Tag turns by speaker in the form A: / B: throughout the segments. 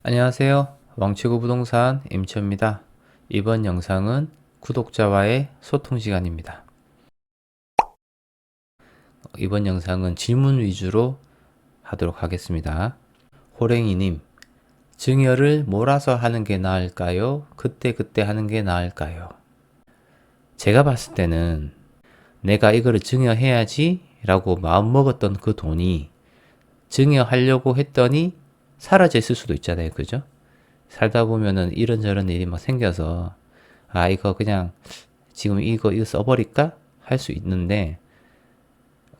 A: 안녕하세요. 왕치구 부동산 임치호입니다. 이번 영상은 구독자와의 소통 시간입니다. 이번 영상은 질문 위주로 하도록 하겠습니다. 호랭이님, 증여를 몰아서 하는 게 나을까요? 그때 하는 게 나을까요? 제가 봤을 때는 내가 이거를 증여해야지 라고 마음먹었던 그 돈이 증여하려고 했더니 사라져 있을 수도 있잖아요. 그죠? 살다 보면은 이런저런 일이 막 생겨서 이거 그냥 지금 이거 써버릴까? 할 수 있는데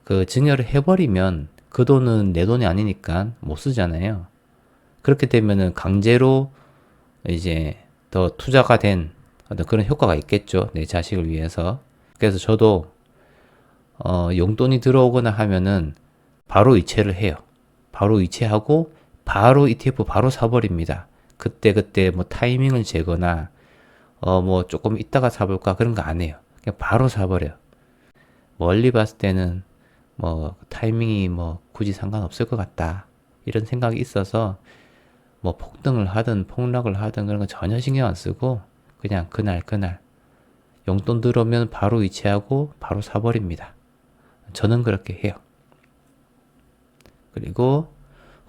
A: 그 증여를 해버리면 그 돈은 내 돈이 아니니까 못 쓰잖아요. 그렇게 되면은 강제로 이제 더 투자가 된 어떤 그런 효과가 있겠죠. 내 자식을 위해서. 그래서 저도 용돈이 들어오거나 하면은 바로 이체를 해요. 바로 이체하고 바로 ETF 바로 사버립니다. 그때 뭐 타이밍을 재거나 뭐 조금 이따가 사볼까 그런 거 안 해요. 그냥 바로 사버려요. 멀리 봤을 때는 뭐 타이밍이 뭐 굳이 상관없을 것 같다 이런 생각이 있어서 뭐 폭등을 하든 폭락을 하든 그런 거 전혀 신경 안 쓰고 그냥 그날 용돈 들어오면 바로 이체하고 바로 사버립니다. 저는 그렇게 해요. 그리고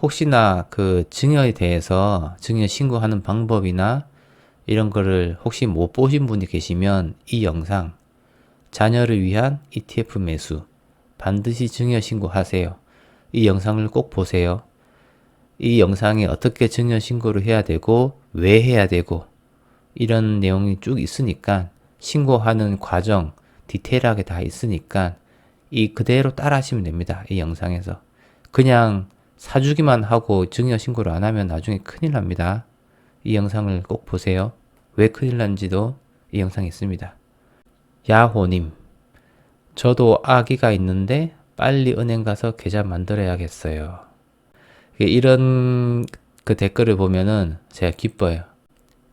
A: 혹시나 그 증여에 대해서 증여 신고하는 방법이나 이런 거를 혹시 못 보신 분이 계시면 이 영상 자녀를 위한 ETF 매수 반드시 증여 신고하세요. 이 영상을 꼭 보세요. 이 영상에 어떻게 증여 신고를 해야 되고 왜 해야 되고 이런 내용이 쭉 있으니까 신고하는 과정 디테일하게 다 있으니까 이 그대로 따라 하시면 됩니다. 이 영상에서. 그냥 사주기만 하고 증여 신고를 안 하면 나중에 큰일 납니다. 이 영상을 꼭 보세요. 왜 큰일 난지도 이 영상에 있습니다. 야호님, 저도 아기가 있는데 빨리 은행 가서 계좌 만들어야겠어요. 이런 그 댓글을 보면은 제가 기뻐요.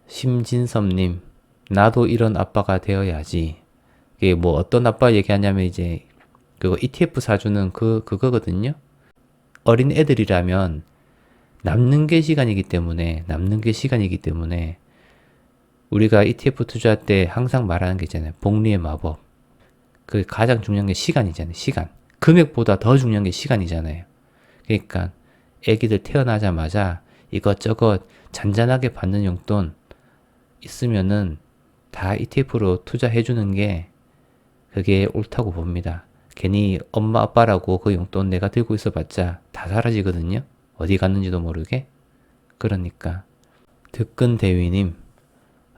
A: 심진섭님, 나도 이런 아빠가 되어야지. 이게 뭐 어떤 아빠 얘기하냐면 이제 그거 ETF 사주는 그거거든요. 어린 애들이라면 남는 게 시간이기 때문에 우리가 ETF 투자할 때 항상 말하는 게 있잖아요. 복리의 마법. 그 가장 중요한 게 시간이잖아요. 시간. 금액보다 더 중요한 게 시간이잖아요. 그러니까 애기들 태어나자마자 이것저것 잔잔하게 받는 용돈 있으면은 다 ETF로 투자해주는 게 그게 옳다고 봅니다. 괜히 엄마 아빠라고 그 용돈 내가 들고 있어봤자 다 사라지거든요. 어디 갔는지도 모르게. 그러니까 득근 대위님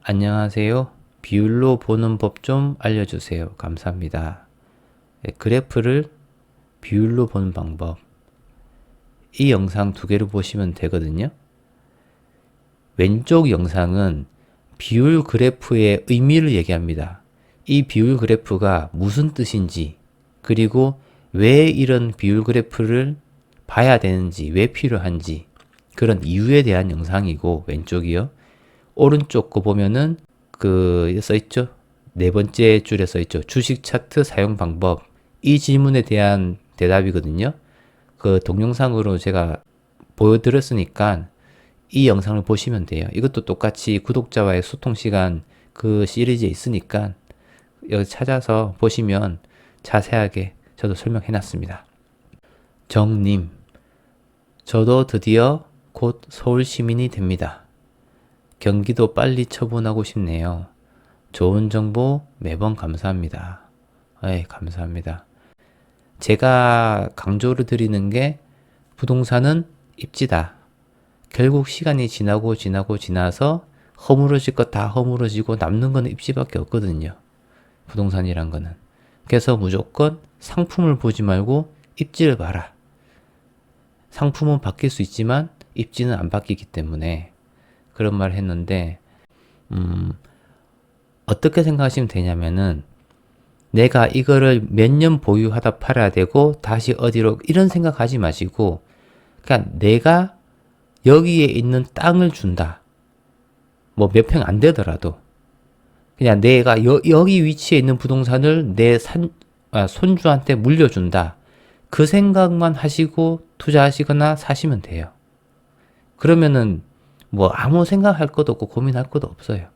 A: 안녕하세요. 비율로 보는 법 좀 알려주세요. 감사합니다. 네, 그래프를 비율로 보는 방법. 이 영상 두 개를 보시면 되거든요. 왼쪽 영상은 비율 그래프의 의미를 얘기합니다. 이 비율 그래프가 무슨 뜻인지, 그리고 왜 이런 비율 그래프를 봐야 되는지, 왜 필요한지, 그런 이유에 대한 영상이고, 왼쪽이요. 오른쪽 거 보면은 써있죠? 네 번째 줄에 써있죠. 주식 차트 사용 방법. 이 질문에 대한 대답이거든요. 그 동영상으로 제가 보여드렸으니까 이 영상을 보시면 돼요. 이것도 똑같이 구독자와의 소통 시간 그 시리즈에 있으니까 여기 찾아서 보시면 자세하게 저도 설명해 놨습니다. 정님, 저도 드디어 곧 서울 시민이 됩니다. 경기도 빨리 처분하고 싶네요. 좋은 정보 매번 감사합니다. 감사합니다. 제가 강조를 드리는 게 부동산은 입지다. 결국 시간이 지나서 허물어질 것 다 허물어지고 남는 거는 입지밖에 없거든요. 부동산이란 거는. 그래서 무조건 상품을 보지 말고 입지를 봐라. 상품은 바뀔 수 있지만 입지는 안 바뀌기 때문에 그런 말을 했는데 어떻게 생각하시면 되냐면은 내가 이거를 몇 년 보유하다 팔아야 되고 다시 어디로 이런 생각하지 마시고 그냥 내가 여기에 있는 땅을 준다. 뭐 몇 평 안 되더라도 그냥 내가 여기 위치에 있는 부동산을 내 손주한테 물려준다. 그 생각만 하시고 투자하시거나 사시면 돼요. 그러면은 뭐 아무 생각할 것도 없고 고민할 것도 없어요.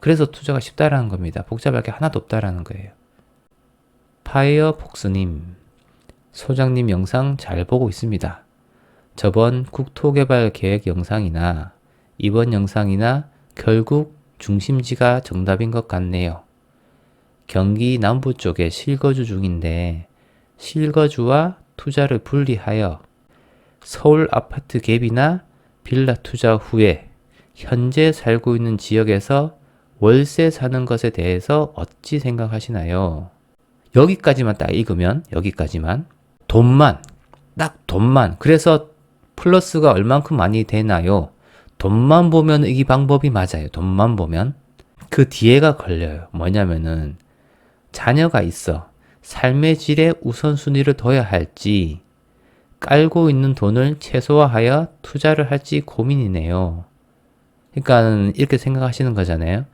A: 그래서 투자가 쉽다라는 겁니다. 복잡할 게 하나도 없다라는 거예요. 파이어폭스님, 소장님 영상 잘 보고 있습니다. 저번 국토개발 계획 영상이나 이번 영상이나 결국 중심지가 정답인 것 같네요. 경기 남부 쪽에 실거주 중인데 실거주와 투자를 분리하여 서울 아파트 갭이나 빌라 투자 후에 현재 살고 있는 지역에서 월세 사는 것에 대해서 어찌 생각하시나요? 여기까지만 딱 읽으면 여기까지만 돈만 딱 돈만 그래서 플러스가 얼만큼 많이 되나요? 돈만 보면 이 방법이 맞아요. 돈만 보면 그 뒤에가 걸려요. 뭐냐면은 자녀가 있어 삶의 질에 우선순위를 둬야 할지 깔고 있는 돈을 최소화하여 투자를 할지 고민이네요. 그러니까 이렇게 생각하시는 거잖아요.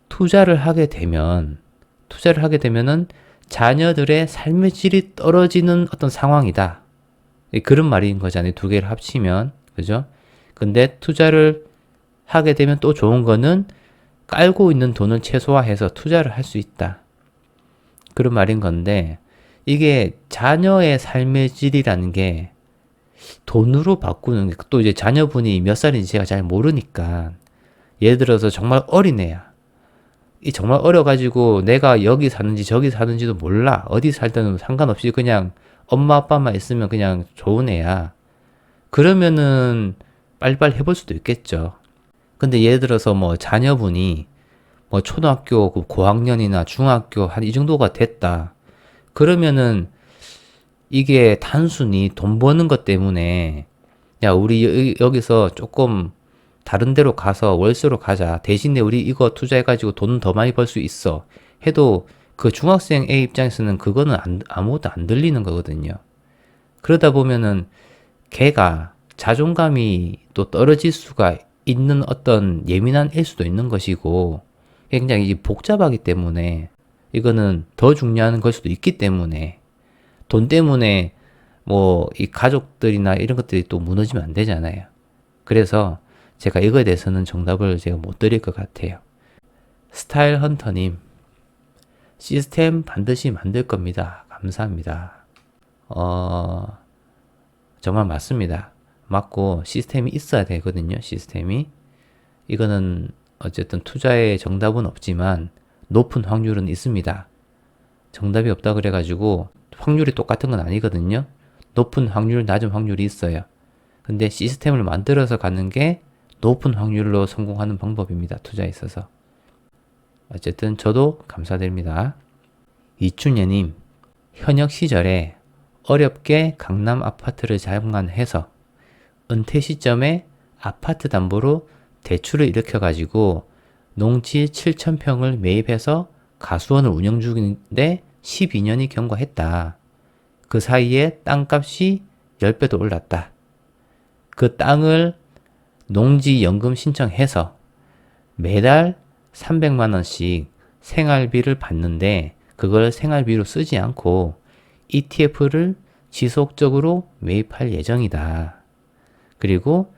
A: 투자를 하게 되면은 자녀들의 삶의 질이 떨어지는 어떤 상황이다. 그런 말인 거잖아요. 두 개를 합치면. 그죠? 근데 투자를 하게 되면 또 좋은 거는 깔고 있는 돈을 최소화해서 투자를 할 수 있다. 그런 말인 건데, 이게 자녀의 삶의 질이라는 게 돈으로 바꾸는 게 또 이제 자녀분이 몇 살인지 제가 잘 모르니까 예를 들어서 정말 어린애야. 이 정말 어려가지고 내가 여기 사는지 저기 사는지도 몰라. 어디 살든 상관없이 그냥 엄마 아빠만 있으면 그냥 좋은 애야. 그러면은 빨리빨리 해볼 수도 있겠죠. 근데 예를 들어서 뭐 자녀분이 뭐 초등학교 고학년이나 중학교 한 이 정도가 됐다. 그러면은 이게 단순히 돈 버는 것 때문에 야 우리 여기서 조금 다른 데로 가서 월세로 가자. 대신에 우리 이거 투자해가지고 돈 더 많이 벌 수 있어. 해도 그 중학생 A 입장에서는 그거는 아무것도 안 들리는 거거든요. 그러다 보면은 걔가 자존감이 또 떨어질 수가 있는 어떤 예민한 일 수도 있는 것이고 굉장히 복잡하기 때문에 이거는 더 중요한 걸 수도 있기 때문에 돈 때문에 뭐 이 가족들이나 이런 것들이 또 무너지면 안 되잖아요. 그래서 제가 이거에 대해서는 정답을 제가 못 드릴 것 같아요. 스타일 헌터님, 시스템 반드시 만들 겁니다. 감사합니다. 정말 맞습니다. 맞고 시스템이 있어야 되거든요. 시스템이. 이거는 어쨌든 투자의 정답은 없지만 높은 확률은 있습니다. 정답이 없다 그래가지고 확률이 똑같은 건 아니거든요. 높은 확률, 낮은 확률이 있어요. 근데 시스템을 만들어서 가는 게 높은 확률로 성공하는 방법입니다. 투자에 있어서. 어쨌든 저도 감사드립니다. 이춘예님, 현역 시절에 어렵게 강남 아파트를 장만해서 은퇴 시점에 아파트 담보로 대출을 일으켜가지고 농지 7,000평을 매입해서 가수원을 운영 중인데 12년이 경과했다. 그 사이에 땅값이 10배도 올랐다. 그 땅을 농지연금 신청해서 매달 300만원씩 생활비를 받는데 그걸 생활비로 쓰지 않고 ETF를 지속적으로 매입할 예정이다. 그리고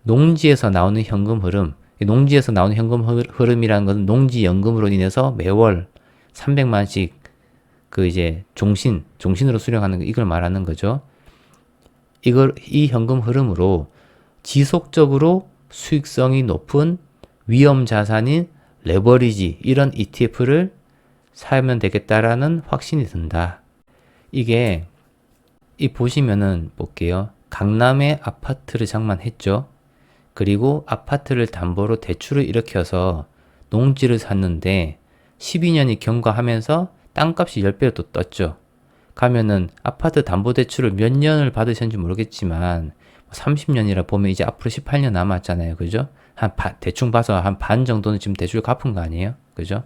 A: 농지에서 나오는 현금 흐름, 농지에서 나오는 현금 흐름이라는 것은 농지연금으로 인해서 매월 300만원씩 그 이제 종신으로 수령하는 이걸 말하는 거죠. 이 현금 흐름으로 지속적으로 수익성이 높은 위험 자산인 레버리지 이런 ETF를 사면 되겠다라는 확신이 든다. 이게 보시면은 볼게요. 강남에 아파트를 장만했죠. 그리고 아파트를 담보로 대출을 일으켜서 농지를 샀는데 12년이 경과하면서 땅값이 10배로 또 떴죠. 가면은 아파트 담보대출을 몇 년을 받으셨는지 모르겠지만 30년이라 보면 이제 앞으로 18년 남았잖아요. 그죠? 대충 봐서 한 반 정도는 지금 대출 갚은 거 아니에요? 그죠?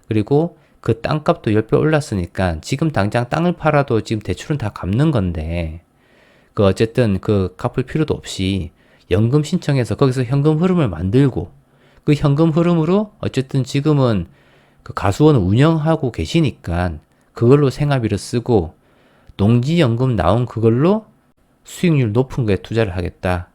A: 그리고 그 땅값도 10배 올랐으니까 지금 당장 땅을 팔아도 지금 대출은 다 갚는 건데 어쨌든 갚을 필요도 없이 연금 신청해서 거기서 현금 흐름을 만들고 그 현금 흐름으로 어쨌든 지금은 그 가수원을 운영하고 계시니까 그걸로 생활비를 쓰고 농지연금 나온 그걸로 수익률 높은 거에 투자를 하겠다.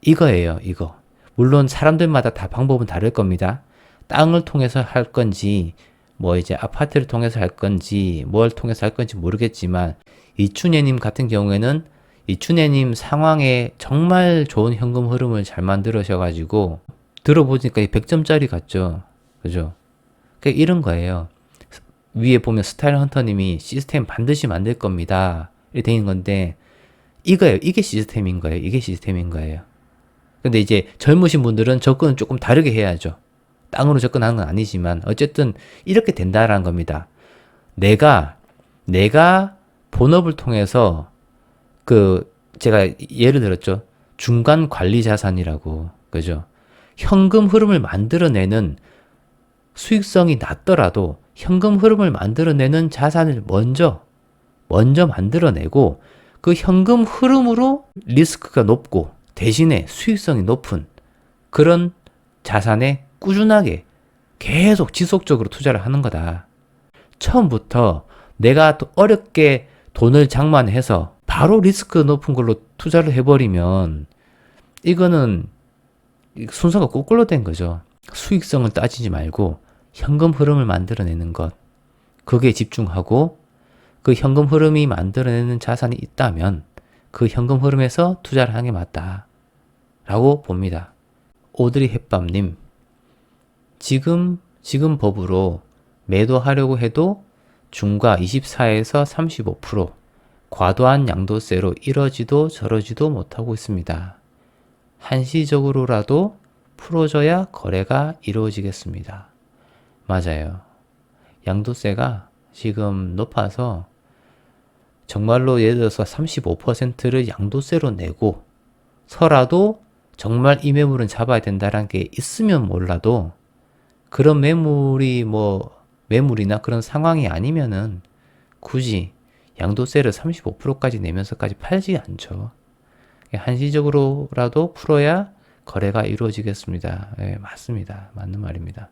A: 이거예요, 이거. 물론 사람들마다 다 방법은 다를 겁니다. 땅을 통해서 할 건지, 뭐 이제 아파트를 통해서 할 건지, 뭘 통해서 할 건지 모르겠지만, 이춘혜님 같은 경우에는 이춘혜님 상황에 정말 좋은 현금 흐름을 잘 만들으셔가지고, 들어보니까 100점짜리 같죠? 그죠? 그러니까 이런 거예요. 위에 보면 스타일 헌터님이 시스템 반드시 만들 겁니다. 이렇게 되는 건데, 이거예요. 이게 시스템인 거예요. 이게 시스템인 거예요. 근데 이제 젊으신 분들은 접근을 조금 다르게 해야죠. 땅으로 접근하는 건 아니지만 어쨌든 이렇게 된다라는 겁니다. 내가 본업을 통해서 제가 예를 들었죠. 중간 관리 자산이라고. 그죠? 현금 흐름을 만들어내는 수익성이 낮더라도 현금 흐름을 만들어내는 자산을 먼저 만들어내고 그 현금 흐름으로 리스크가 높고 대신에 수익성이 높은 그런 자산에 꾸준하게 계속 지속적으로 투자를 하는 거다. 처음부터 내가 또 어렵게 돈을 장만해서 바로 리스크 높은 걸로 투자를 해버리면 이거는 순서가 거꾸로 된 거죠. 수익성을 따지지 말고 현금 흐름을 만들어내는 것. 그게 집중하고 그 현금 흐름이 만들어내는 자산이 있다면 그 현금 흐름에서 투자를 하는 게 맞다. 라고 봅니다. 오드리 햇밤님, 지금 법으로 매도하려고 해도 중과 24에서 35%, 과도한 양도세로 이러지도 저러지도 못하고 있습니다. 한시적으로라도 풀어줘야 거래가 이루어지겠습니다. 맞아요. 양도세가 지금 높아서 정말로 예를 들어서 35%를 양도세로 내고 서라도 정말 이 매물은 잡아야 된다는 게 있으면 몰라도 그런 매물이나 그런 상황이 아니면은 굳이 양도세를 35%까지 내면서까지 팔지 않죠. 한시적으로라도 풀어야 거래가 이루어지겠습니다. 네, 맞습니다. 맞는 말입니다.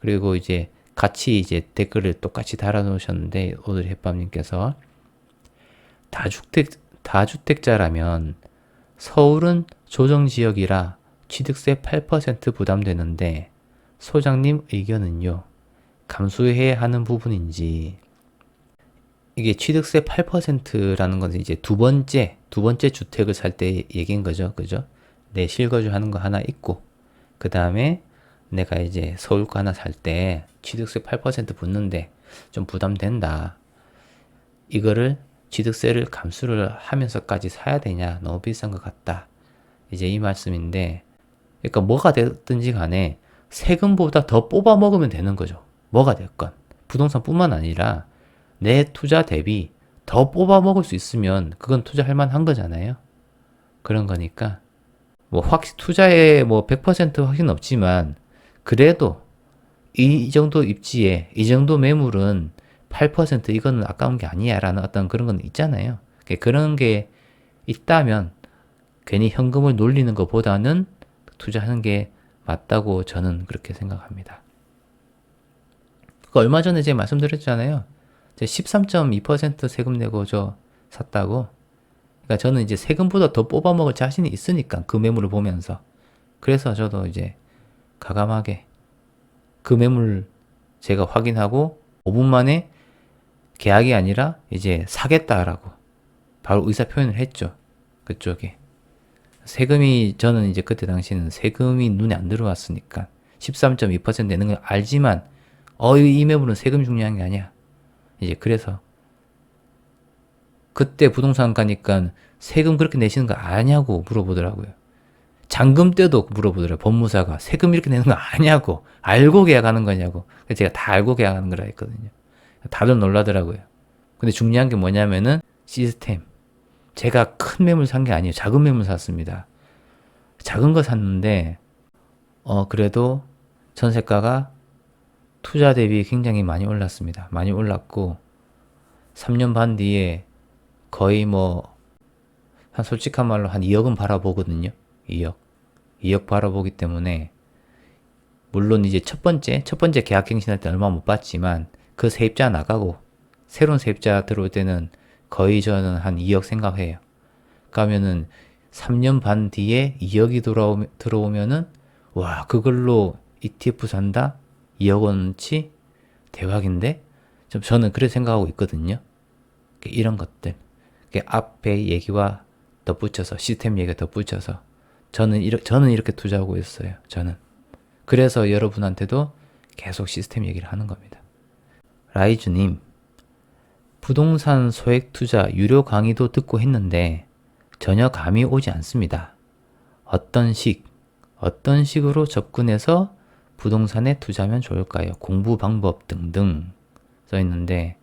A: 그리고 이제 같이 이제 댓글을 똑같이 달아놓으셨는데 오늘 햇밤님께서 다주택자라면 서울은 조정지역이라 취득세 8% 부담되는데 소장님 의견은요? 감수해야 하는 부분인지. 이게 취득세 8%라는 것은 이제 두 번째 주택을 살 때 얘기인 거죠. 그죠? 내 실거주 하는 거 하나 있고 그 다음에 내가 이제 서울 거 하나 살 때 취득세 8% 붙는데 좀 부담된다. 이거를 취득세를 감수를 하면서까지 사야 되냐? 너무 비싼 것 같다. 이제 이 말씀인데, 그러니까 뭐가 됐든지 간에 세금보다 더 뽑아 먹으면 되는 거죠. 뭐가 됐건. 부동산뿐만 아니라 내 투자 대비 더 뽑아 먹을 수 있으면 그건 투자할 만한 거잖아요. 그런 거니까 투자에 100% 확신 없지만 그래도 이 정도 입지에 이 정도 매물은 8% 이거는 아까운 게 아니야 라는 어떤 그런 건 있잖아요. 그런 게 있다면 괜히 현금을 놀리는 것보다는 투자하는 게 맞다고 저는 그렇게 생각합니다. 얼마 전에 제가 말씀드렸잖아요. 13.2% 세금 내고 저 샀다고. 그러니까 저는 이제 세금보다 더 뽑아먹을 자신이 있으니까 그 매물을 보면서. 그래서 저도 이제 가감하게 그 매물 제가 확인하고 5분 만에 계약이 아니라 이제 사겠다라고 바로 의사 표현을 했죠. 그쪽에. 저는 이제 그때 당시에는 세금이 눈에 안 들어왔으니까 13.2% 내는 걸 알지만 이 매물은 세금 중요한 게 아니야. 이제 그래서 그때 부동산 가니까 세금 그렇게 내시는 거 아냐고 물어보더라고요. 잔금 때도 물어보더라고요. 법무사가 세금 이렇게 내는 거 아냐고. 알고 계약하는 거냐고. 그래서 제가 다 알고 계약하는 거라 했거든요. 다들 놀라더라고요. 근데 중요한 게 뭐냐면은 시스템. 제가 큰 매물 산 게 아니에요. 작은 매물 샀습니다. 작은 거 샀는데 그래도 전세가가 투자 대비 굉장히 많이 올랐습니다. 많이 올랐고 3년 반 뒤에 거의 한 솔직한 말로 한 2억은 바라보거든요. 2억 바라보기 때문에 물론 이제 첫 번째 계약갱신할 때 얼마 못 받지만 그 세입자 나가고 새로운 세입자 들어올 때는 거의 저는 한 2억 생각해요. 그러면은 3년 반 뒤에 2억이 들어오면은 와, 그걸로 ETF 산다? 2억 원치? 대박인데? 저는 그렇게 생각하고 있거든요. 이런 것들. 앞에 얘기와 덧붙여서, 시스템 얘기가 덧붙여서 저는 이렇게 투자하고 있어요. 저는. 그래서 여러분한테도 계속 시스템 얘기를 하는 겁니다. 라이즈님, 부동산 소액 투자 유료 강의도 듣고 했는데 전혀 감이 오지 않습니다. 어떤 식으로 접근해서 부동산에 투자하면 좋을까요? 공부 방법 등등 써 있는데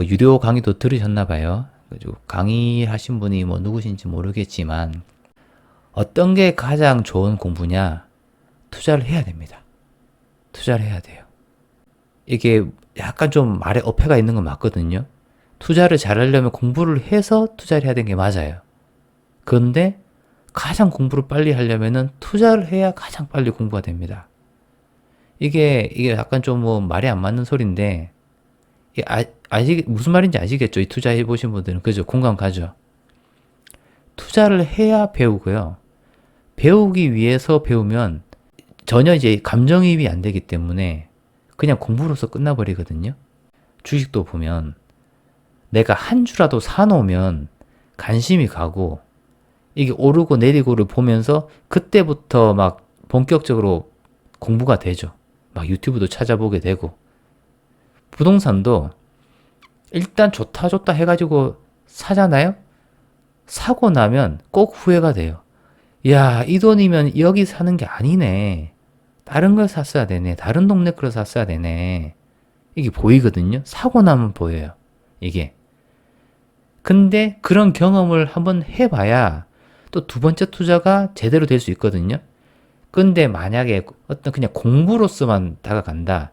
A: 유료 강의도 들으셨나 봐요. 강의하신 분이 누구신지 모르겠지만 어떤 게 가장 좋은 공부냐? 투자를 해야 됩니다. 투자를 해야 돼요. 이게 약간 좀 말에 어폐가 있는 건 맞거든요. 투자를 잘하려면 공부를 해서 투자를 해야 되는 게 맞아요. 그런데 가장 공부를 빨리 하려면은 투자를 해야 가장 빨리 공부가 됩니다. 이게 약간 좀 말이 안 맞는 소리인데, 무슨 말인지 아시겠죠? 이 투자해 보신 분들은. 그죠? 공감 가죠? 투자를 해야 배우고요. 배우기 위해서 배우면 전혀 이제 감정이입이 안 되기 때문에 그냥 공부로서 끝나버리거든요. 주식도 보면 내가 한 주라도 사놓으면 관심이 가고 이게 오르고 내리고를 보면서 그때부터 막 본격적으로 공부가 되죠. 막 유튜브도 찾아보게 되고. 부동산도 일단 좋다 해가지고 사잖아요? 사고 나면 꼭 후회가 돼요. 야, 이 돈이면 여기 사는 게 아니네. 다른 걸 샀어야 되네. 다른 동네 걸 샀어야 되네. 이게 보이거든요. 사고 나면 보여요. 이게. 근데 그런 경험을 한번 해봐야 또 두 번째 투자가 제대로 될 수 있거든요. 근데 만약에 어떤 그냥 공부로서만 다가간다.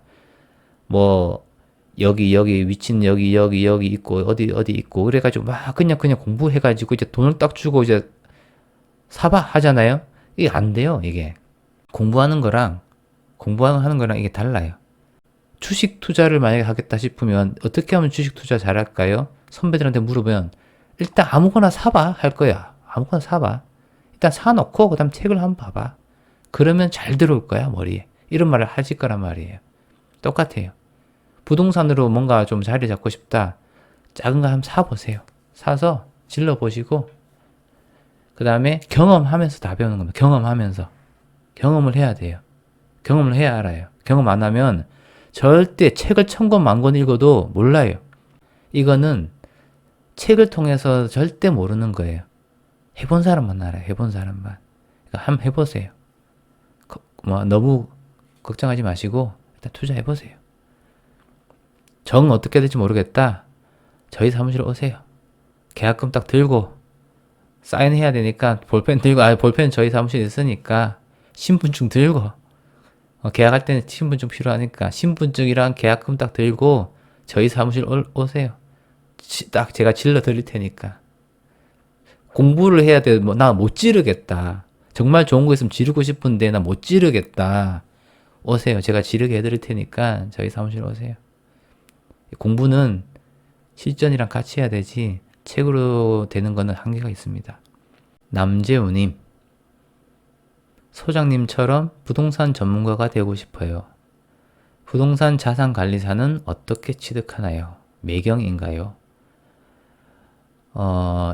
A: 여기 위치는 여기 있고 어디 있고 그래가지고 막 그냥 공부해가지고 이제 돈을 딱 주고 이제 사봐 하잖아요. 이게 안 돼요. 이게 공부하는 거랑 이게 달라요. 주식 투자를 만약에 하겠다 싶으면 어떻게 하면 주식 투자 잘할까요? 선배들한테 물어보면 일단 아무거나 사봐 할 거야. 아무거나 사봐. 일단 사놓고 그 다음 책을 한번 봐봐. 그러면 잘 들어올 거야 머리에. 이런 말을 하실 거란 말이에요. 똑같아요. 부동산으로 뭔가 좀 자리 잡고 싶다. 작은 거 한번 사보세요. 사서 질러보시고 그 다음에 경험하면서 다 배우는 겁니다. 경험하면서. 경험을 해야 돼요. 경험을 해야 알아요. 경험 안 하면 절대 책을 1000권 1000권 읽어도 몰라요. 이거는 책을 통해서 절대 모르는 거예요. 해본 사람만 알아요. 해본 사람만. 그러니까 한번 해보세요. 너무 걱정하지 마시고 일단 투자해보세요. 정 어떻게 될지 모르겠다. 저희 사무실에 오세요. 계약금 딱 들고 사인해야 되니까 볼펜 들고 볼펜 저희 사무실에 있으니까 신분증 들고 계약할 때는 신분증 필요하니까 신분증이랑 계약금 딱 들고 저희 사무실 오세요. 딱 제가 질러 드릴 테니까. 공부를 해야 돼. 나 못 지르겠다. 정말 좋은 거 있으면 지르고 싶은데 나 못 지르겠다. 오세요. 제가 지르게 해드릴 테니까 저희 사무실 오세요. 공부는 실전이랑 같이 해야 되지 책으로 되는 거는 한계가 있습니다. 남재우님, 소장님처럼 부동산 전문가가 되고 싶어요. 부동산 자산관리사는 어떻게 취득하나요? 매경인가요?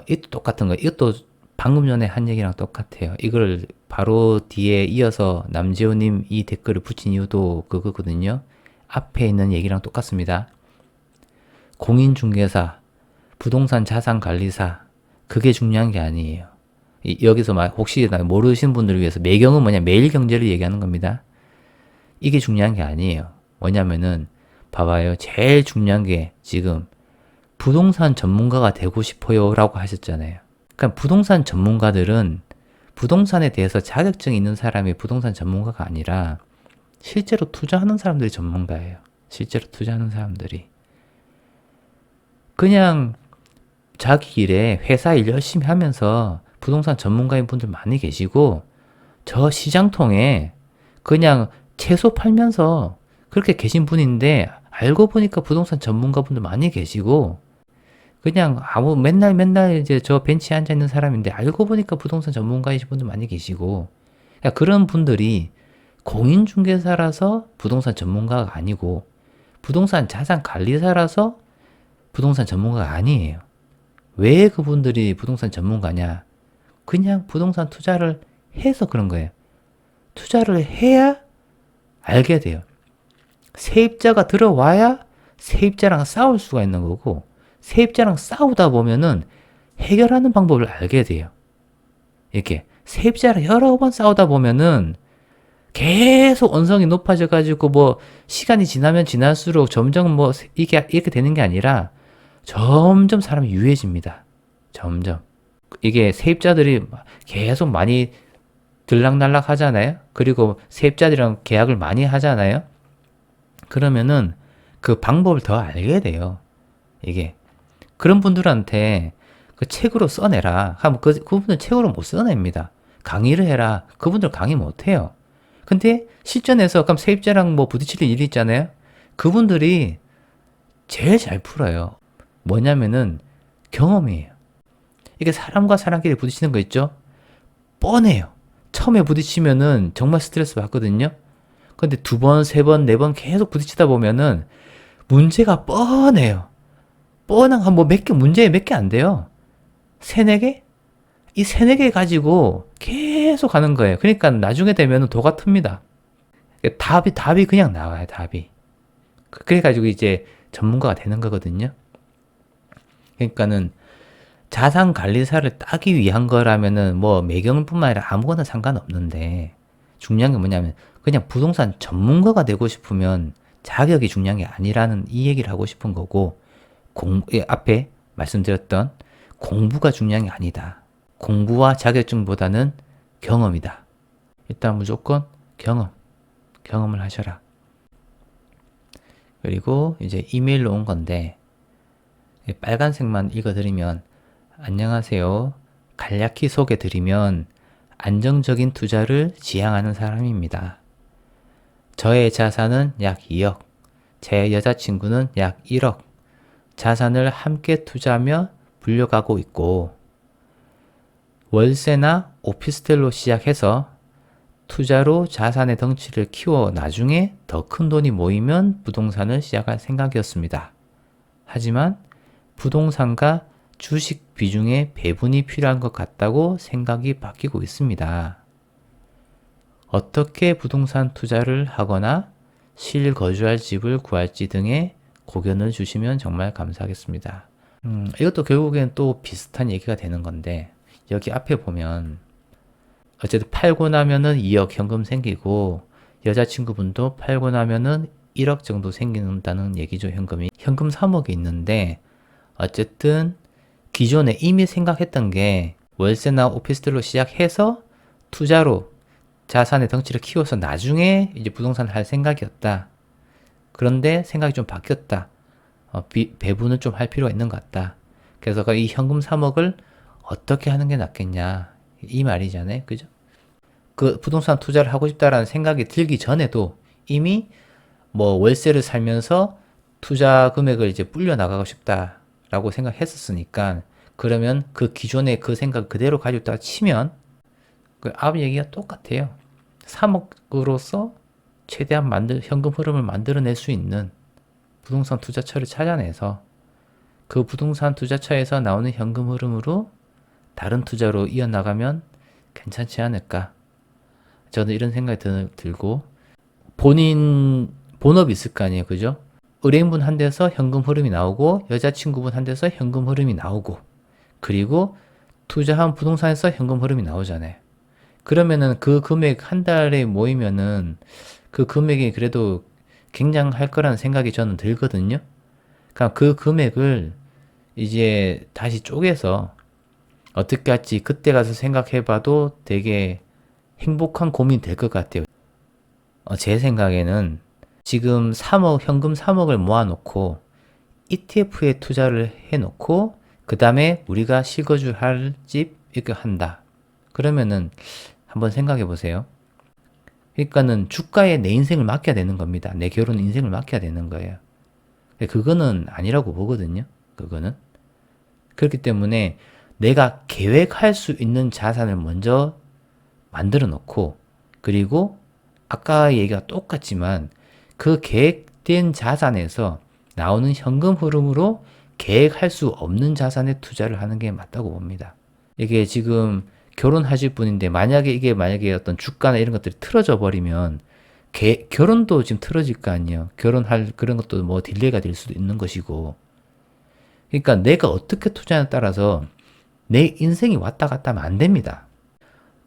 A: 이것도 똑같은 거예요. 이것도 방금 전에 한 얘기랑 똑같아요. 이걸 바로 뒤에 이어서 남재우님 이 댓글을 붙인 이유도 그거거든요. 앞에 있는 얘기랑 똑같습니다. 공인중개사, 부동산 자산관리사, 그게 중요한 게 아니에요. 여기서 혹시 모르신 분들을 위해서 매경은 뭐냐? 매일경제를 얘기하는 겁니다. 이게 중요한 게 아니에요. 뭐냐면은 봐봐요. 제일 중요한 게 지금 부동산 전문가가 되고 싶어요 라고 하셨잖아요. 그러니까 부동산 전문가들은 부동산에 대해서 자격증이 있는 사람이 부동산 전문가가 아니라 실제로 투자하는 사람들이 전문가예요. 실제로 투자하는 사람들이. 그냥 자기 일에 회사 일 열심히 하면서 부동산 전문가인 분들 많이 계시고 저 시장통에 그냥 채소 팔면서 그렇게 계신 분인데 알고 보니까 부동산 전문가 분들 많이 계시고 그냥 아무 맨날 이제 저 벤치에 앉아 있는 사람인데 알고 보니까 부동산 전문가이신 분들 많이 계시고, 그러니까 그런 분들이 공인중개사라서 부동산 전문가가 아니고 부동산 자산 관리사라서 부동산 전문가가 아니에요. 왜 그분들이 부동산 전문가냐? 그냥 부동산 투자를 해서 그런 거예요. 투자를 해야 알게 돼요. 세입자가 들어와야 세입자랑 싸울 수가 있는 거고, 세입자랑 싸우다 보면은 해결하는 방법을 알게 돼요. 이렇게 세입자랑 여러 번 싸우다 보면은 계속 언성이 높아져 가지고 뭐 시간이 지나면 지날수록 점점 뭐 이게 이렇게 되는 게 아니라 점점 사람이 유해집니다. 점점. 이게 세입자들이 계속 많이 들락날락 하잖아요. 그리고 세입자들이랑 계약을 많이 하잖아요. 그러면은 그 방법을 더 알게 돼요. 이게. 그런 분들한테 그 책으로 써내라 하면 그분들 책으로 못 써냅니다. 강의를 해라. 그분들 강의 못 해요. 근데 실전에서 그럼 세입자랑 뭐 부딪힐 일이 있잖아요. 그분들이 제일 잘 풀어요. 뭐냐면은 경험이에요. 이게 사람과 사람끼리 부딪히는 거 있죠? 뻔해요. 처음에 부딪히면은 정말 스트레스 받거든요. 근데 두 번, 세 번, 네 번 계속 부딪히다 보면은 문제가 뻔해요. 뻔한 뭐 몇 개, 문제 몇 개 안 돼요. 세네 개? 이 세네 개 가지고 계속 하는 거예요. 그러니까 나중에 되면은 도가 틉니다. 답이 그냥 나와요, 답이. 그래가지고 이제 전문가가 되는 거거든요. 그러니까는 자산 관리사를 따기 위한 거라면은 뭐 매경뿐만 아니라 아무거나 상관없는데 중요한 게 뭐냐면 그냥 부동산 전문가가 되고 싶으면 자격이 중요한 게 아니라는 이 얘기를 하고 싶은 거고 앞에 말씀드렸던 공부가 중요한 게 아니다. 공부와 자격증보다는 경험이다. 일단 무조건 경험을 하셔라. 그리고 이제 이메일로 온 건데 빨간색만 읽어드리면 안녕하세요. 간략히 소개드리면 안정적인 투자를 지향하는 사람입니다. 저의 자산은 약 2억, 제 여자친구는 약 1억, 자산을 함께 투자하며 불려가고 있고 월세나 오피스텔로 시작해서 투자로 자산의 덩치를 키워 나중에 더 큰 돈이 모이면 부동산을 시작할 생각이었습니다. 하지만 부동산과 주식 비중의 배분이 필요한 것 같다고 생각이 바뀌고 있습니다. 어떻게 부동산 투자를 하거나 실거주할 집을 구할지 등의 고견을 주시면 정말 감사하겠습니다. 이것도 결국엔 또 비슷한 얘기가 되는 건데 여기 앞에 보면 어쨌든 팔고 나면은 2억 현금 생기고 여자친구분도 팔고 나면은 1억 정도 생긴다는 얘기죠. 현금 3억이 있는데 어쨌든 기존에 이미 생각했던 게 월세나 오피스텔로 시작해서 투자로 자산의 덩치를 키워서 나중에 이제 부동산을 할 생각이었다. 그런데 생각이 좀 바뀌었다. 배분을 좀 할 필요가 있는 것 같다. 그래서 이 현금 3억을 어떻게 하는 게 낫겠냐. 이 말이잖아요. 그죠? 그 부동산 투자를 하고 싶다라는 생각이 들기 전에도 이미 뭐 월세를 살면서 투자 금액을 이제 불려 나가고 싶다라고 생각했었으니까 그러면 그 기존의 그 생각 그대로 가지고 있다가 치면 그 앞 얘기가 똑같아요. 3억으로서 최대한 현금 흐름을 만들어낼 수 있는 부동산 투자처를 찾아내서 그 부동산 투자처에서 나오는 현금 흐름으로 다른 투자로 이어나가면 괜찮지 않을까. 저는 이런 생각이 들고 본인 본업이 있을 거 아니에요. 그죠? 의뢰인분 한 데서 현금 흐름이 나오고 여자친구분 한 데서 현금 흐름이 나오고 그리고 투자한 부동산에서 현금 흐름이 나오잖아요. 그러면은 그 금액 한 달에 모이면은 그 금액이 그래도 굉장할 거라는 생각이 저는 들거든요. 그러니까 그 금액을 이제 다시 쪼개서 어떻게 할지 그때 가서 생각해 봐도 되게 행복한 고민이 될 것 같아요. 제 생각에는 지금 3억, 현금 3억을 모아놓고 ETF에 투자를 해놓고 그 다음에 우리가 실거주 할 집 이렇게 한다. 그러면은 한번 생각해 보세요. 그러니까는 주가에 내 인생을 맡겨야 되는 겁니다. 내 결혼 인생을 맡겨야 되는 거예요. 그거는 아니라고 보거든요. 그거는. 그렇기 때문에 내가 계획할 수 있는 자산을 먼저 만들어 놓고, 그리고 아까 얘기가 똑같지만 그 계획된 자산에서 나오는 현금 흐름으로 계획할 수 없는 자산에 투자를 하는 게 맞다고 봅니다. 이게 지금 결혼하실 분인데 만약에 어떤 주가나 이런 것들이 틀어져 버리면 결혼도 지금 틀어질 거 아니에요. 결혼할 그런 것도 뭐 딜레이가 될 수도 있는 것이고. 그러니까 내가 어떻게 투자하냐에 따라서 내 인생이 왔다 갔다 하면 안 됩니다.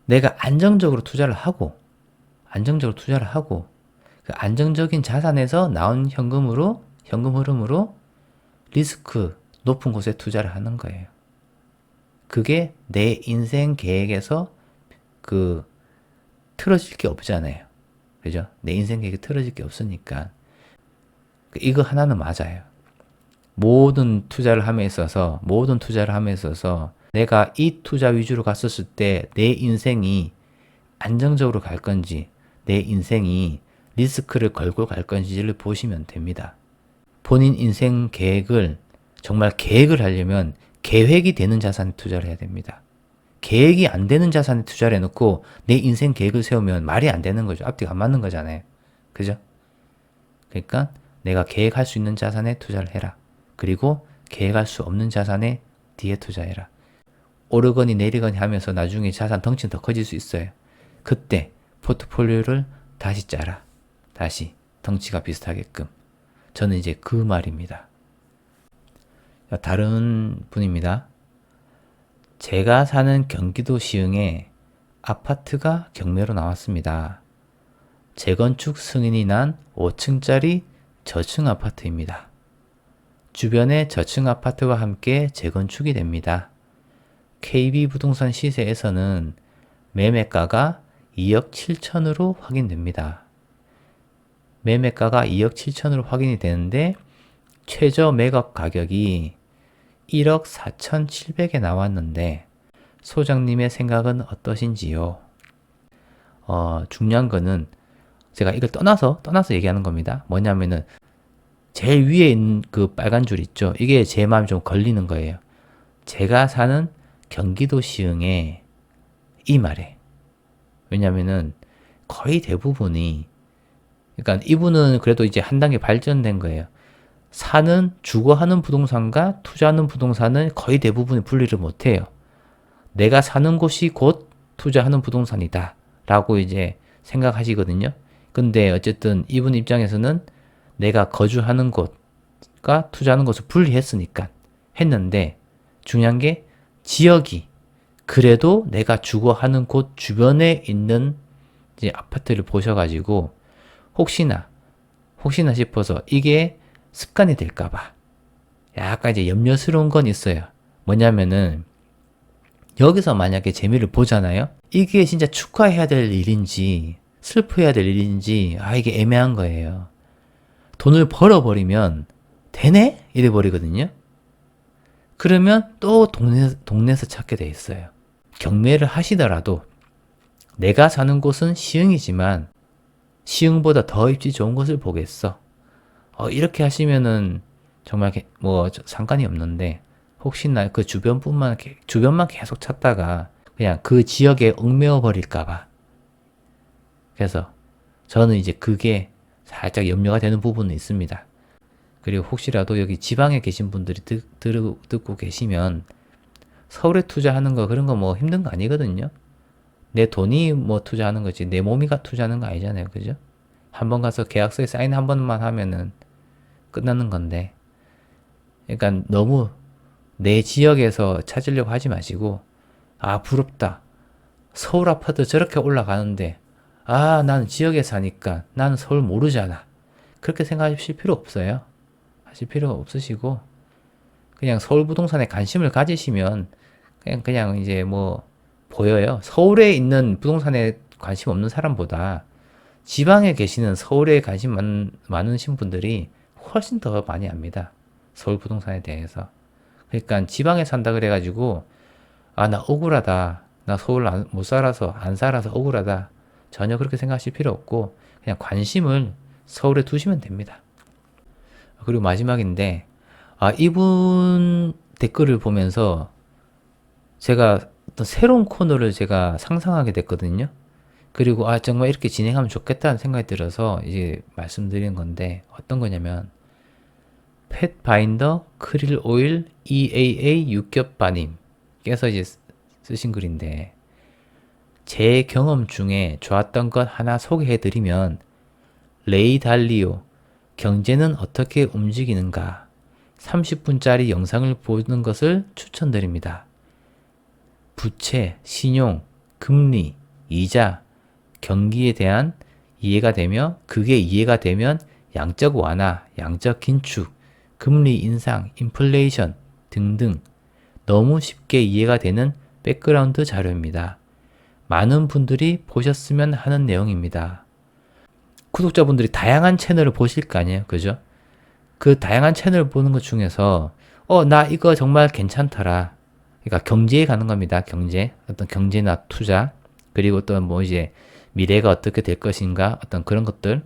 A: 내가 안정적으로 투자를 하고 그 안정적인 자산에서 나온 현금 흐름으로 리스크 높은 곳에 투자를 하는 거예요. 그게 내 인생 계획에서 틀어질 게 없잖아요. 그죠? 내 인생 계획이 틀어질 게 없으니까. 이거 하나는 맞아요. 모든 투자를 함에 있어서 내가 이 투자 위주로 갔었을 때 내 인생이 안정적으로 갈 건지, 내 인생이 리스크를 걸고 갈 건지를 보시면 됩니다. 본인 인생 계획을, 정말 계획을 하려면 계획이 되는 자산에 투자를 해야 됩니다. 계획이 안 되는 자산에 투자를 해놓고 내 인생 계획을 세우면 말이 안 되는 거죠. 앞뒤가 안 맞는 거잖아요. 그죠? 그러니까 내가 계획할 수 있는 자산에 투자를 해라. 그리고 계획할 수 없는 자산에 뒤에 투자해라. 오르거니 내리거니 하면서 나중에 자산 덩치는 더 커질 수 있어요. 그때 포트폴리오를 다시 짜라. 다시 덩치가 비슷하게끔. 저는 이제 그 말입니다. 다른 분입니다. 제가 사는 경기도 시흥에 아파트가 경매로 나왔습니다. 재건축 승인이 난 5층짜리 저층 아파트입니다. 주변에 저층 아파트와 함께 재건축이 됩니다. KB부동산 시세에서는 매매가가 2억 7천으로 확인됩니다. 매매가가 2억 7천으로 확인이 되는데 최저 매각 가격이 1억 4,700에 나왔는데 소장님의 생각은 어떠신지요? 중요한 거는 제가 이걸 떠나서 얘기하는 겁니다. 뭐냐면은 제일 위에 있는 그 빨간 줄 있죠? 이게 제 마음이 좀 걸리는 거예요. 제가 사는 경기도 시흥에 이 말에. 왜냐면은 거의 대부분이, 그러니까 이분은 그래도 이제 한 단계 발전된 거예요. 주거하는 부동산과 투자하는 부동산은 거의 대부분이 분리를 못해요. 내가 사는 곳이 곧 투자하는 부동산이다 라고 이제 생각하시거든요. 근데 어쨌든 이분 입장에서는 내가 거주하는 곳과 투자하는 곳을 분리했으니까 했는데, 중요한 게 지역이 그래도 내가 주거하는 곳 주변에 있는 이제 아파트를 보셔가지고 혹시나 싶어서 이게 습관이 될까봐 약간 이제 염려스러운 건 있어요. 뭐냐면은 여기서 만약에 재미를 보잖아요. 이게 진짜 축하해야 될 일인지 슬퍼해야 될 일인지 이게 애매한 거예요. 돈을 벌어버리면 되네? 이래 버리거든요. 그러면 또 동네에서 찾게 돼 있어요. 경매를 하시더라도 내가 사는 곳은 시흥이지만 시흥보다 더 입지 좋은 곳을 보겠어. 이렇게 하시면은 정말 뭐 상관이 없는데, 혹시나 그 주변만 계속 찾다가 그냥 그 지역에 얽매여 버릴까봐. 그래서 저는 이제 그게 살짝 염려가 되는 부분은 있습니다. 그리고 혹시라도 여기 지방에 계신 분들이 듣고 계시면 서울에 투자하는 거 그런 거 뭐 힘든 거 아니거든요. 내 돈이 뭐 투자하는 거지 내 몸이가 투자하는 거 아니잖아요. 그죠? 한번 가서 계약서에 사인 한 번만 하면은 끝나는 건데, 그러니까 너무 내 지역에서 찾으려고 하지 마시고, 부럽다. 서울 아파트 저렇게 올라가는데, 나는 지역에 사니까 나는 서울 모르잖아. 그렇게 생각하실 필요 없어요. 하실 필요가 없으시고, 그냥 서울 부동산에 관심을 가지시면 그냥 이제 뭐 보여요. 서울에 있는 부동산에 관심 없는 사람보다 지방에 계시는 서울에 관심 많으신 분들이 훨씬 더 많이 압니다. 서울 부동산에 대해서. 그러니까 지방에 산다 그래가지고 나 억울하다. 나 서울 못 살아서 안 살아서 억울하다. 전혀 그렇게 생각하실 필요 없고 그냥 관심을 서울에 두시면 됩니다. 그리고 마지막인데 이분 댓글을 보면서 제가 어떤 새로운 코너를 제가 상상하게 됐거든요. 그리고 정말 이렇게 진행하면 좋겠다는 생각이 들어서 이제 말씀드리는 건데, 어떤 거냐면 펫바인더 크릴 오일 EAA 육겹바님께서 이제 쓰신 글인데, 제 경험 중에 좋았던 것 하나 소개해드리면 레이 달리오 경제는 어떻게 움직이는가 30분짜리 영상을 보는 것을 추천드립니다. 부채, 신용, 금리, 이자, 경기에 대한 이해가 되며, 그게 이해가 되면 양적 완화, 양적 긴축, 금리 인상, 인플레이션 등등 너무 쉽게 이해가 되는 백그라운드 자료입니다. 많은 분들이 보셨으면 하는 내용입니다. 구독자분들이 다양한 채널을 보실 거 아니에요, 그죠? 그 다양한 채널을 보는 것 중에서 나 이거 정말 괜찮더라. 그러니까 경제에 가는 겁니다. 경제, 어떤 경제나 투자, 그리고 또 뭐 이제 미래가 어떻게 될 것인가, 어떤 그런 것들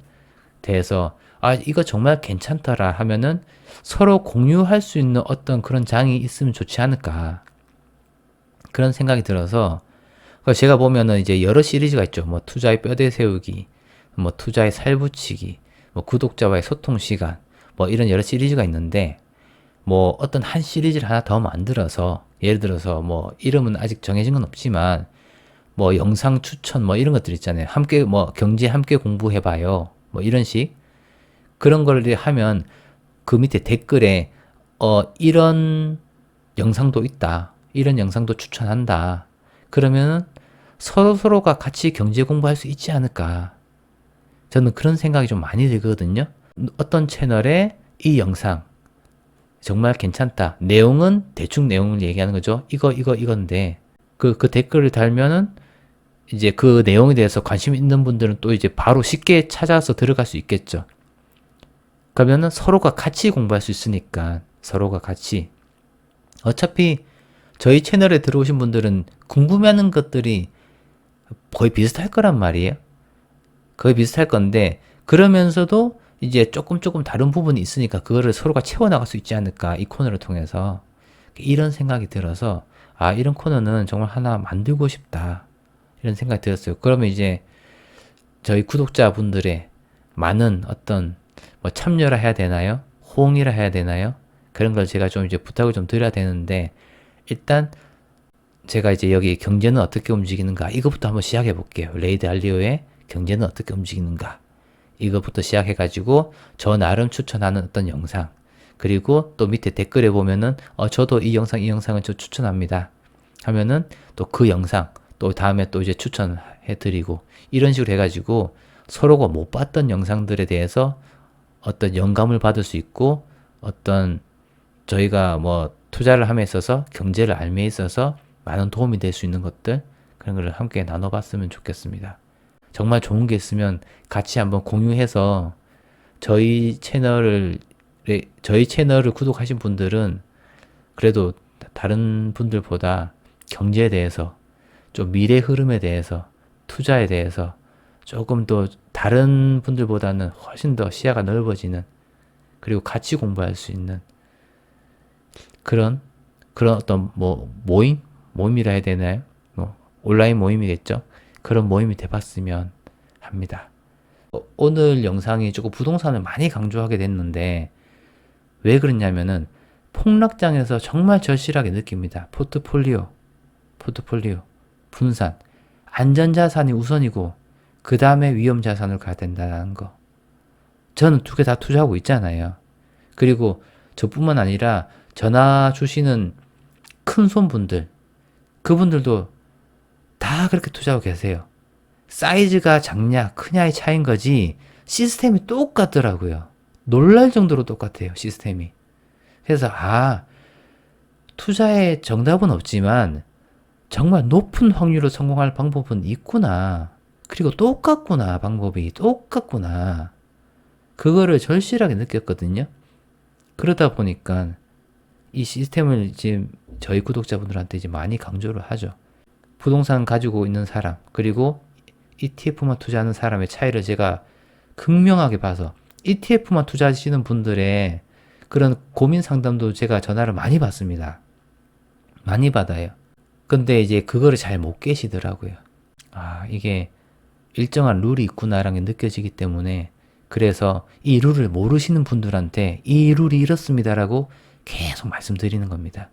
A: 대해서 이거 정말 괜찮더라 하면은 서로 공유할 수 있는 어떤 그런 장이 있으면 좋지 않을까, 그런 생각이 들어서 제가 보면은 이제 여러 시리즈가 있죠. 뭐 투자의 뼈대 세우기, 뭐 투자의 살붙이기, 뭐 구독자와의 소통 시간, 뭐 이런 여러 시리즈가 있는데, 뭐 어떤 한 시리즈를 하나 더 만들어서, 예를 들어서 뭐 이름은 아직 정해진 건 없지만 뭐 영상 추천 뭐 이런 것들 있잖아요. 함께 뭐 경제 함께 공부해봐요, 뭐 이런 식, 그런 걸 하면 그 밑에 댓글에 이런 영상도 있다, 이런 영상도 추천한다, 그러면은 서로가 같이 경제 공부할 수 있지 않을까, 저는 그런 생각이 좀 많이 들거든요. 어떤 채널에 이 영상 정말 괜찮다, 내용은 대충 내용을 얘기하는 거죠. 이건데 그 댓글을 달면은 이제 그 내용에 대해서 관심 있는 분들은 또 이제 바로 쉽게 찾아서 들어갈 수 있겠죠. 그러면은 서로가 같이 공부할 수 있으니까, 서로가 같이. 어차피 저희 채널에 들어오신 분들은 궁금해하는 것들이 거의 비슷할 거란 말이에요. 거의 비슷할 건데, 그러면서도 이제 조금 다른 부분이 있으니까 그거를 서로가 채워나갈 수 있지 않을까, 이 코너를 통해서. 이런 생각이 들어서 이런 코너는 정말 하나 만들고 싶다, 이런 생각이 들었어요. 그러면 이제 저희 구독자분들의 많은 어떤 뭐 참여라 해야 되나요? 호응이라 해야 되나요? 그런 걸 제가 좀 이제 부탁을 좀 드려야 되는데, 일단 제가 이제 여기 경제는 어떻게 움직이는가, 이거부터 한번 시작해 볼게요. 레이 달리오의 경제는 어떻게 움직이는가, 이거부터 시작해 가지고 저 나름 추천하는 어떤 영상, 그리고 또 밑에 댓글에 보면은 저도 이 영상은 저 추천합니다 하면은 또 그 영상 또 다음에 또 이제 추천해 드리고, 이런 식으로 해 가지고 서로가 못 봤던 영상들에 대해서 어떤 영감을 받을 수 있고, 어떤 저희가 뭐 투자를 함에 있어서, 경제를 알미에 있어서 많은 도움이 될 수 있는 것들, 그런 걸 함께 나눠봤으면 좋겠습니다. 정말 좋은 게 있으면 같이 한번 공유해서, 저희 채널을 구독하신 분들은 그래도 다른 분들보다 경제에 대해서, 좀 미래 흐름에 대해서, 투자에 대해서 조금 더 다른 분들보다는 훨씬 더 시야가 넓어지는, 그리고 같이 공부할 수 있는 그런 어떤 뭐 모임이라 해야 되나요? 뭐 온라인 모임이겠죠? 그런 모임이 돼봤으면 합니다. 오늘 영상이 조금 부동산을 많이 강조하게 됐는데, 왜 그러냐면은 폭락장에서 정말 절실하게 느낍니다. 포트폴리오 분산, 안전자산이 우선이고 그 다음에 위험자산으로 가야 된다는 거. 저는 두 개 다 투자하고 있잖아요. 그리고 저뿐만 아니라 전화 주시는 큰 손분들, 그분들도 다 그렇게 투자하고 계세요. 사이즈가 작냐 크냐의 차이인 거지 시스템이 똑같더라고요. 놀랄 정도로 똑같아요, 시스템이. 그래서 투자의 정답은 없지만 정말 높은 확률로 성공할 방법은 있구나. 그리고 똑같구나, 방법이 똑같구나. 그거를 절실하게 느꼈거든요. 그러다 보니까 이 시스템을 지금 저희 구독자분들한테 이제 많이 강조를 하죠. 부동산 가지고 있는 사람, 그리고 ETF만 투자하는 사람의 차이를 제가 극명하게 봐서, ETF만 투자하시는 분들의 그런 고민 상담도 제가 전화를 많이 받습니다. 많이 받아요. 근데 이제 그거를 잘 못 깨시더라고요. 아, 이게 일정한 룰이 있구나라는 게 느껴지기 때문에 그래서 이 룰을 모르시는 분들한테 이 룰이 이렇습니다라고 계속 말씀드리는 겁니다.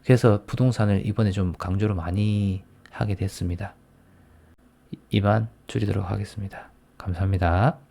A: 그래서 부동산을 이번에 좀 강조를 많이 하게 됐습니다. 이만 줄이도록 하겠습니다. 감사합니다.